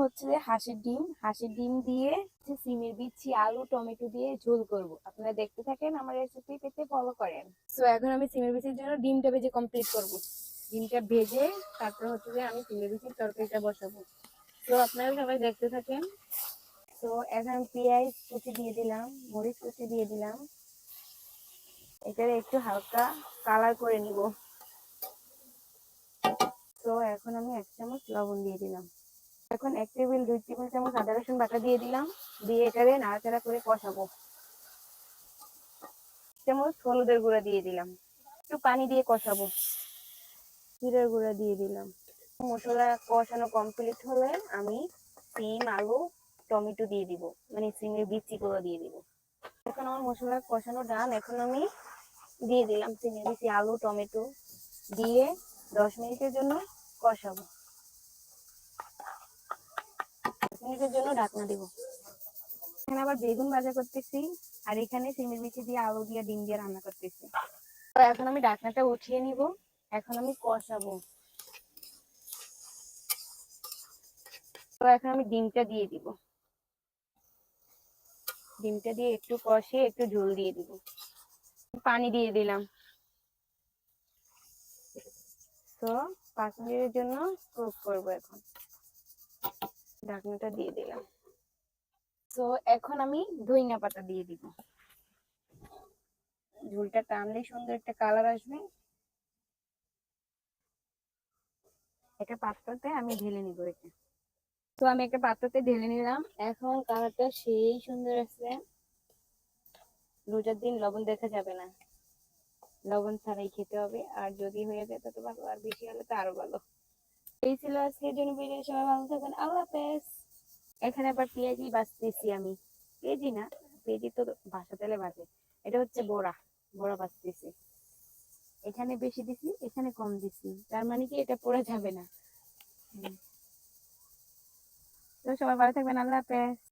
হচ্ছে যে হাঁসের ডিম দিয়ে সিমের বিচি, আলু, টমেটো দিয়ে ঝোল করব। আপনারা দেখতে থাকেন, আমার রেসিপি পেতে ফলো করেন। তো এখন আমি সিমের বিচির জন্য ডিমটা ভেজে কমপ্লিট করব। ডিমটা ভেজে তারপর হচ্ছে যে আমি সিমের বিচির তরকারিটা বসাবো। তো আপনারা সবাই দেখতে থাকেন। তো এখন পেঁয়াজ কুচি দিয়ে দিলাম, মরিচ কুচি দিয়ে দিলাম। এটা একটু হালকা কালার করে নিব। তো এখন আমি 1 চামচ লবণ দিয়ে দিলাম। এখন 2 টেবিল চামচ আদা রসুন বাটা দিয়ে দিলাম। দিয়ে এটারে নাড়াচাড়া করে কষাবো। 1 চামচ হলুদের গুঁড়া দিয়ে দিলাম। একটু পানি দিয়ে কষাবো। জিরার গুঁড়া দিয়ে দিলাম। মশলা কষানো কমপ্লিট হলে আমি সিম, আলু, টমেটো দিয়ে দিব, মানে সিমের বিচিগুলো দিয়ে দিব। এখন আমার মশলা কষানো ডান। এখন আমি দিয়ে দিলাম সিমের বিচি, আলু, টমেটো দিয়ে 10 মিনিটের জন্য কষাবো। 10 মিনিটের জন্য ঢাকনা দিব। এখানে আবার বেগুন ভাজা করতেছি, আর এখানে সিমের বিচি দিয়ে, আলু দিয়ে, ডিম দিয়ে রান্না করতেছি। তো এখন আমি ঢাকনাটা উঠিয়ে নিব। এখন আমি কষাবো। তো এখন আমি ডিমটা দিয়ে দিব। ডিমটা দিয়ে একটু কষিয়ে একটু ঝোল দিয়ে দিব। পানি দিয়ে দিলাম। তো 5 মিনিটের জন্য কুক করবো। এখন ঢাকনাটা দিয়ে দিলাম। তো এখন আমি ধনিয়া পাতা দিয়ে দিব। ঝোলটা টানলে সুন্দর একটা কালার আসবে। একটা পাত্রতে আমি ঢেলে নিব এটা। তো আমি একটা পাত্রতে ঢেলে নিলাম। এখন কালারটা সেই সুন্দর আছে। রোজার দিন লবণ দেখা যাবে না, লবণ ছাড়াই খেতে হবে। আর যদি হয়ে যায় তত ভালো, আর বেশি হলে তো আরো ভালো। এই ছিল আজকের জন্য ভিডিও। সবাই ভালো থাকবেন, আল্লাহ হাফেজ। এখানে আবার পেঁয়াজি বাছতেছি আমি। পেঁয়াজি না, পেঁয়াজি তো ভাজা তেলে ভাজে। এটা হচ্ছে বড়া, বড়া বাছতেছি। এখানে বেশি দিছি, এখানে কম দিছি, তার মানে কি এটা পড়ে যাবে না। তো সবাই ভালো থাকবেন, আল্লাহ হাফেজ।